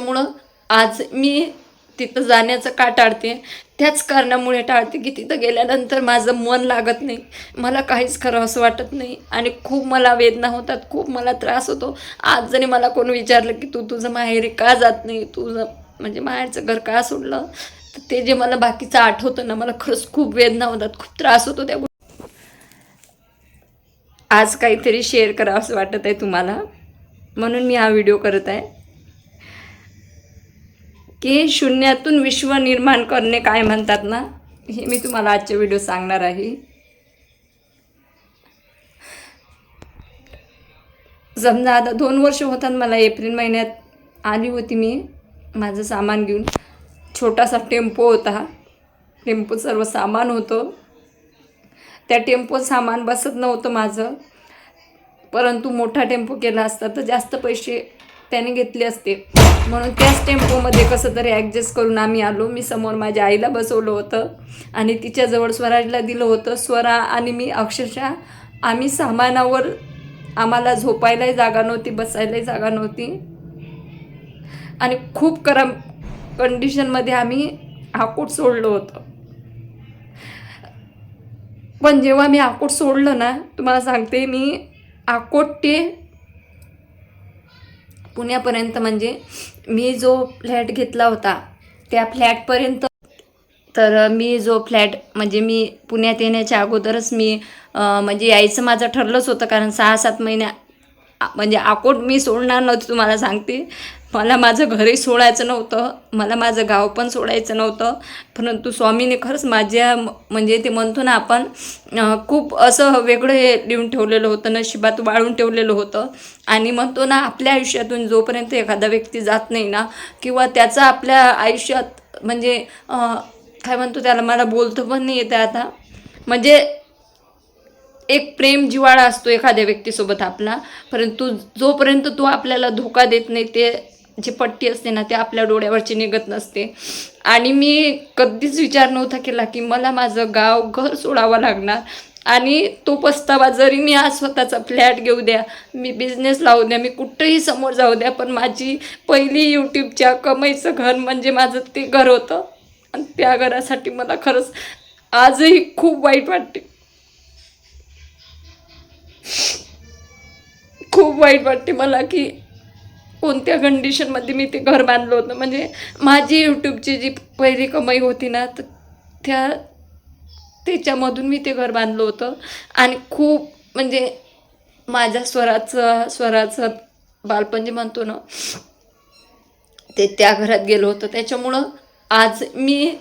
त्यामुळं आज मी तिथं जाण्याचं का टाळते, त्याच कारणामुळे टाळते की तिथं गेल्यानंतर माझं मन लागत नाही, मला काहीच करावं असं वाटत नाही आणि खूप मला वेदना होतात, खूप मला त्रास होतो. आज जरी मला कोण विचारलं की तू तुझं माहेरी का जात नाही, तुझं म्हणजे माहेरचं घर का सोडलं, तर ते जे मला बाकीचं आठवतं ना, मला खरंच खूप वेदना होतात, खूप त्रास होतो त्या आज काहीतरी शेअर करावं असं वाटत आहे तुम्हाला, म्हणून मी हा व्हिडिओ करत आहे की शून्यातून विश्व निर्माण करणे काय म्हणतात ना, हे मी तुम्हाला आजच्या व्हिडिओ सांगणार आहे. समजा आता 2 वर्ष होतात मला, एप्रिल महिन्यात आली होती मी माझं सामान घेऊन. छोटासा टेम्पो होता, टेम्पोत सर्व सामान होतं. त्या टेम्पोत सामान बसत नव्हतं माझं, परंतु मोठा टेम्पो केला असता तर जास्त पैसे त्याने घेतले असते, म्हणून त्याच टेम्पोमध्ये कसं तरी ॲडजस्ट करून आम्ही आलो. मी समोर माझ्या आईला बसवलं होतं आणि तिच्याजवळ स्वराजला दिलं होतं. स्वरा आणि मी अक्षरशः आम्ही सामानावर, आम्हाला झोपायलाही जागा नव्हती, बसायलाही जागा नव्हती आणि खूप कंडिशनमध्ये आम्ही आकोट सोडलं होतं. पण जेव्हा मी आकोट सोडलं ना, तुम्हाला सांगते, मी आकोट ते पुण्यापर्यंत, म्हणजे मी जो फ्लॅट घेतला होता त्या फ्लॅटपर्यंत, तर मी जो फ्लॅट म्हणजे मी पुण्यात येण्याच्या अगोदरच मी म्हणजे यायचं माझं ठरलंच होतं, कारण 6-7 महिन्या म्हणजे आकोट मी सोडणार नव्हती. तुम्हाला सांगते, मला माझं घरही सोडायचं नव्हतं, मला माझं गाव पण सोडायचं नव्हतं, परंतु स्वामीने खरंच माझ्या म्हणजे ते म्हणतो ना आपण, खूप असं वेगळं हे लिहून ठेवलेलं होतं, नशिबात वाळून ठेवलेलं होतं. आणि म्हणतो ना, आपल्या आयुष्यातून जोपर्यंत एखादा व्यक्ती जात नाही ना, किंवा त्याचा आपल्या आयुष्यात म्हणजे काय म्हणतो त्याला, मला बोलतो पण नाही येतं आता, म्हणजे एक प्रेम जिव्हाळा असतो एखाद्या व्यक्तीसोबत आपला, परंतु जोपर्यंत तो आपल्याला धोका देत नाही, ते जी पट्टी असते ना, ते आपल्या डोळ्यावरची निघत नसते. आणि मी कधीच विचार नव्हता केला की मला माझं गाव घर सोडावं लागणार, आणि तो पस्तावा जरी मी आज स्वतःचा फ्लॅट घेऊ द्या, मी बिझनेस लावू द्या, मी कुठंही समोर जाऊ द्या, पण माझी पहिली यूट्यूबच्या कमाईचं घर म्हणजे माझं ते घर होतं. आणि त्या घरासाठी मला खरंच आजही खूप वाईट वाटते, खूप वाईट वाटते मला की कोणत्या कंडिशनमध्ये मी ते घर बांधलं होतं. म्हणजे माझी यूट्यूबची जी पहिली कमाई होती ना, तर त्याच्यामधून मी ते घर बांधलं होतं. आणि खूप म्हणजे माझ्या स्वराचं बालपण जे म्हणतो ना, ते त्या घरात गेलं होतं. त्याच्यामुळं आज मी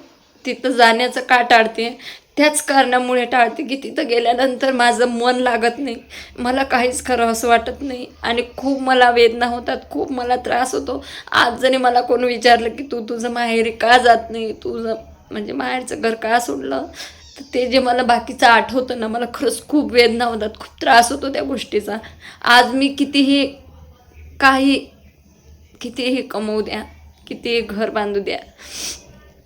तिथं जाण्याचं का टाळते, त्याच कारणामुळे टाळते की तिथं गेल्यानंतर माझं मन लागत नाही, मला काहीच करावं असं वाटत नाही आणि खूप मला वेदना होतात, खूप मला त्रास होतो. आज जरी मला कोण विचारलं की तू तुझं माहेरी का जात नाही, तुझं म्हणजे माहेरचं घर का सोडलं, तर ते जे मला बाकीचं आठवतं ना, मला खरंच खूप वेदना होतात, खूप त्रास होतो त्या गोष्टीचा. आज मी कितीही कमवू द्या, कितीही घर बांधू द्या,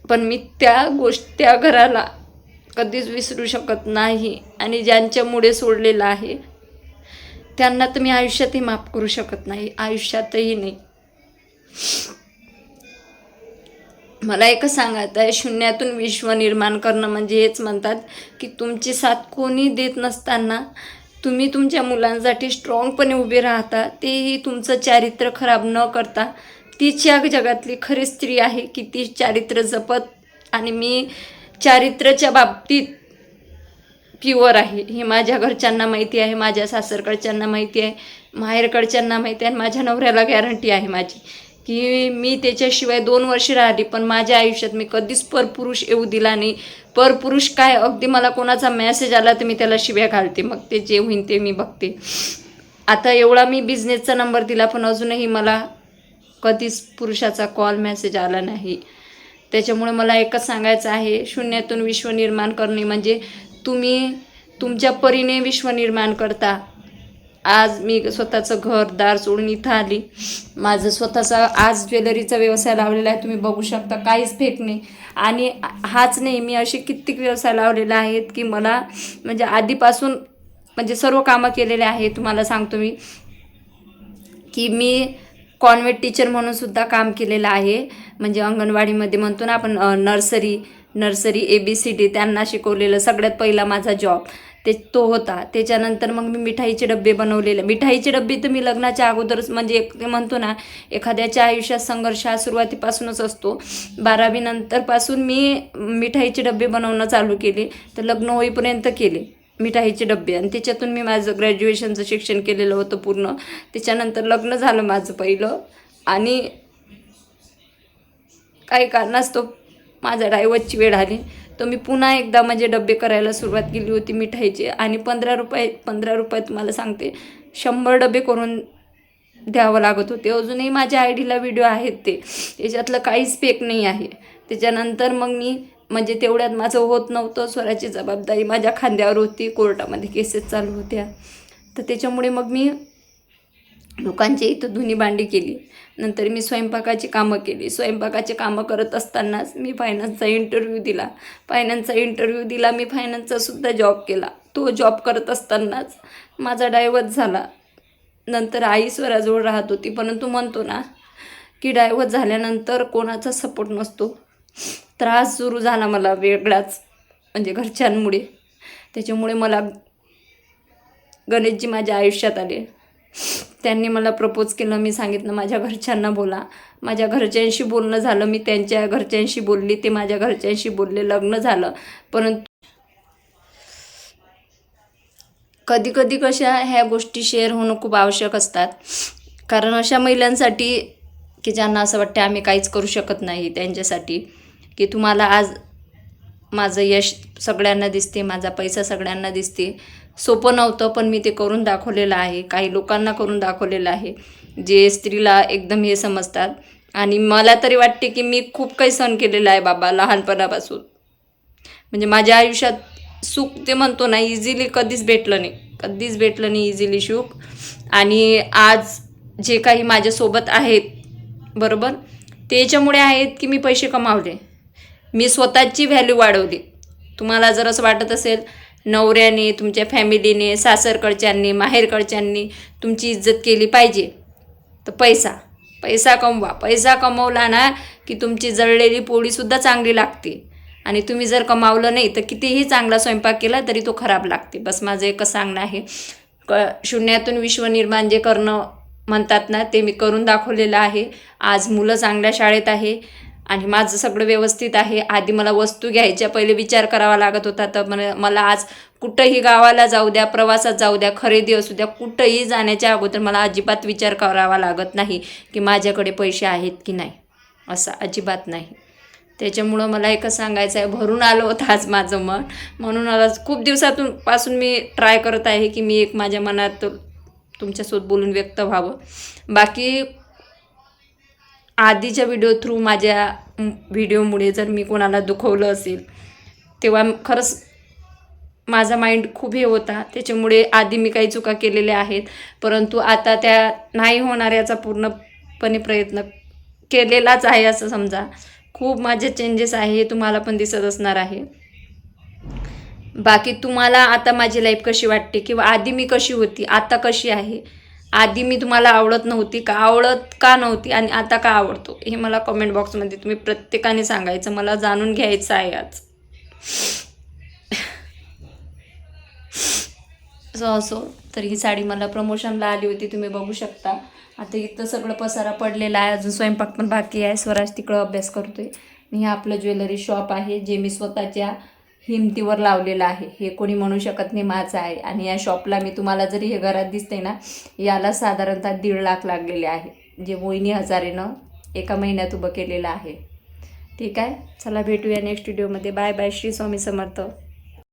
पण मी त्या घराला कधीच विसरू शकत नाही. आणि ज्यांच्यामुळे सोडलेलं आहे त्यांना तर मी आयुष्यातही माफ करू शकत नाही, आयुष्यातही नाही. मला एकच सांगायचं आहे, शून्यातून विश्व निर्माण करणं म्हणजे हेच म्हणतात की तुमची साथ कोणी देत नसताना तुम्ही तुमच्या मुलांसाठी स्ट्रॉंगपणे उभे राहता, तेही तुमचं चारित्र्य खराब न करता. तीच या जगातली खरी स्त्री आहे की ती चारित्र्य जपत, आणि मी चारित्र्याच्या बाबतीत प्युअर आहे, हे माझ्या घरच्यांना माहिती आहे, माझ्या सासरकडच्यांना माहिती आहे, माहेरकडच्यांना माहिती आहे, आणि माझ्या नवऱ्याला गॅरंटी आहे माझी की मी त्याच्याशिवाय 2 वर्ष राहिली, पण माझ्या आयुष्यात मी कधीच परपुरुष येऊ दिला नाही. परपुरुष काय, अगदी मला कोणाचा मेसेज आला तर मी त्याला शिव्या घालते, मग ते जे होईन ते मी बघते. आता एवढा मी बिझनेसचा नंबर दिला, पण अजूनही मला कधीच पुरुषाचा कॉल मेसेज आला नाही. त्याच्यामुळे मला एकच सांगायचं आहे, शून्यातून विश्व निर्माण करणे म्हणजे तुम्ही तुमच्या परीने विश्व निर्माण करता. आज मी स्वतःचं घरदार सोडून इथं आली, माझं स्वतःचा आज ज्वेलरीचा व्यवसाय लावलेला आहे, तुम्ही बघू शकता, काहीच फेक नाही. आणि हाच नाही, मी असे कित्येक व्यवसाय लावलेले आहेत की मला म्हणजे आधीपासून म्हणजे सर्व कामं केलेले आहे. तुम्हाला सांगतो मी की मी कॉन्व्हेंट टीचर म्हणून सुद्धा काम केलेलं आहे. म्हणजे अंगणवाडीमध्ये म्हणतो ना आपण नर्सरी ABCD त्यांना शिकवलेलं सगळ्यात पहिला माझा जॉब तो होता. त्याच्यानंतर मग मी मिठाईचे डबे बनवलेले. मिठाईचे डबे तर मी लग्नाच्या अगोदरच म्हणजे ते म्हणतो ना एखाद्याच्या आयुष्यात संघर्ष हा सुरुवातीपासूनच असतो. 12वी नंतरपासून मी मिठाईचे डबे बनवणं चालू केले तर लग्न होईपर्यंत केले मिठाईचे डबे. आणि त्याच्यातून मी माझं ग्रॅज्युएशनचं शिक्षण केलेलं होतं पूर्ण. त्याच्यानंतर लग्न झालं माझं पहिलं आणि काही कारणास्तव माझ्या डायव्हर्सची वेळ आली तर मी पुन्हा एकदा म्हणजे डबे करायला सुरुवात केली होती मिठाईचे. आणि 15 रुपये तुम्हाला सांगते 100 डबे करून द्यावं लागत होते. अजूनही माझ्या आयडीला व्हिडिओ आहेत त्याच्यातलं काहीच फेक नाही आहे. त्याच्यानंतर मग मी म्हणजे तेवढ्यात माझं होत नव्हतं. स्वराची जबाबदारी माझ्या खांद्यावर होती. कोर्टामध्ये केसेस चालू होत्या तर त्याच्यामुळे मग मी लोकांच्या इथं धुणी भांडी केली. नंतर मी स्वयंपाकाची कामं केली. स्वयंपाकाची कामं करत असतानाच मी फायनान्सचा इंटरव्ह्यू दिला. मी फायनान्सचा सुद्धा जॉब केला. तो जॉब करत असतानाच माझा डायव्हर्स झाला. नंतर आई स्वराजवळ राहत होती. परंतु म्हणतो ना की डायव्हर्स झाल्यानंतर कोणाचा सपोर्ट नसतो. त्रास सुरू झाला मला वेगळाच म्हणजे घरच्यांमुळे. त्याच्यामुळे मला गणेशजी माझ्या आयुष्यात आले. त्यांनी मला प्रपोज केलं. मी सांगितलं माझ्या घरच्यांना बोला. माझ्या घरच्यांशी बोलणं झालं. मी त्यांच्या घरच्यांशी बोलली. ते माझ्या घरच्यांशी बोलले. लग्न झालं. परंतु कधी कधी कशा ह्या गोष्टी शेअर होणं खूप आवश्यक असतात. कारण अशा महिलांसाठी की ज्यांना असं वाटतं आम्ही काहीच करू शकत नाही त्यांच्यासाठी की तुम्हाला आज माझं यश सगळ्यांना दिसते, माझा पैसा सगळ्यांना दिसते. सोपं नव्हतं पण मी ते करून दाखवलेलं आहे. काही लोकांना करून दाखवलेलं आहे जे स्त्रीला एकदम हे समजतात. आणि मला तरी वाटते की मी खूप काही सहन केलेलं आहे बाबा लहानपणापासून. म्हणजे माझ्या आयुष्यात सुख ते म्हणतो ना इझिली कधीच भेटलं नाही इझिली सुख. आणि आज जे काही माझ्यासोबत आहेत बरोबर त्याच्यामुळे आहेत की मी पैसे कमावले. मी स्वतःची व्हॅल्यू वाढवली. तुम्हाला जर असं वाटत असेल नवऱ्याने, तुमच्या फॅमिलीने, सासरकडच्यांनी, माहेरकडच्यांनी तुमची इज्जत केली पाहिजे तर पैसा कमवा. पैसा कमवला ना की तुमची जळलेली पोळीसुद्धा चांगली लागते. आणि तुम्ही जर कमावलं नाही तर कितीही चांगला स्वयंपाक केला तरी तो खराब लागते. बस माझं एकच सांगणं आहे. शून्यातून विश्व निर्माण जे करणं म्हणतात ना ते मी करून दाखवलेलं आहे. आज मुलं चांगल्या शाळेत आहे आणि माझं सगळं व्यवस्थित आहे. आधी मला वस्तू घ्यायच्या पहिले विचार करावा लागत होता. तर मला आज कुठंही गावाला जाऊ द्या, प्रवासात जाऊ द्या, खरेदी असू द्या, कुठंही जाण्याच्या अगोदर मला अजिबात विचार करावा लागत नाही की माझ्याकडे पैसे आहेत की नाही. असं अजिबात नाही. त्याच्यामुळं मला एकच सांगायचं आहे भरून आलं होतं आज माझं मन. म्हणून मला खूप दिवसापासून मी ट्राय करत आहे की मी एक माझ्या मनात तुमच्यासोबत बोलून व्यक्त व्हावं. बाकी आधीच्या व्हिडिओ थ्रू माझ्या व्हिडिओमुळे जर मी कोणाला दुखवलं असेल तेव्हा खरंच माझा माइंड खूप हे होता. त्याच्यामुळे आधी मी काही चुका केलेल्या आहेत परंतु आता त्या नाही होणाऱ्याचा पूर्णपणे प्रयत्न केलेलाच आहे असं समजा. खूप माझे चेंजेस आहे हे तुम्हाला पण दिसत असणार आहे. बाकी तुम्हाला आता माझी लाईफ कशी वाटते किंवा आधी मी कशी होती आता कशी आहे. आधी मी तुम्हाला आवडत का नव्हती आणि आता का आवडतो हे मला कमेंट बॉक्समध्ये तुम्ही प्रत्येकाने सांगायचं. मला जाणून घ्यायचं आहे आज. असो तर ही साडी मला प्रमोशनला आली होती तुम्ही बघू शकता. आता इथं सगळं पसारा पडलेला आहे. अजून स्वयंपाक पण बाकी आहे. स्वराज तिकडं अभ्यास करतोय. हे आपलं ज्वेलरी शॉप आहे जे मी स्वतःच्या हिमतीवर लावलेलं आहे. हे कोणी म्हणू शकत नाही माझं आहे. आणि या शॉपला मी तुम्हाला जरी हे घरात दिसते ना याला साधारणतः 1.5 लाख लागलेले आहे जे मोहिनी हजारेनं एका महिन्यात उभं केलेलं आहे. ठीक आहे चला भेटूया नेक्स्ट व्हिडिओमध्ये. Bye bye. श्री स्वामी समर्थ.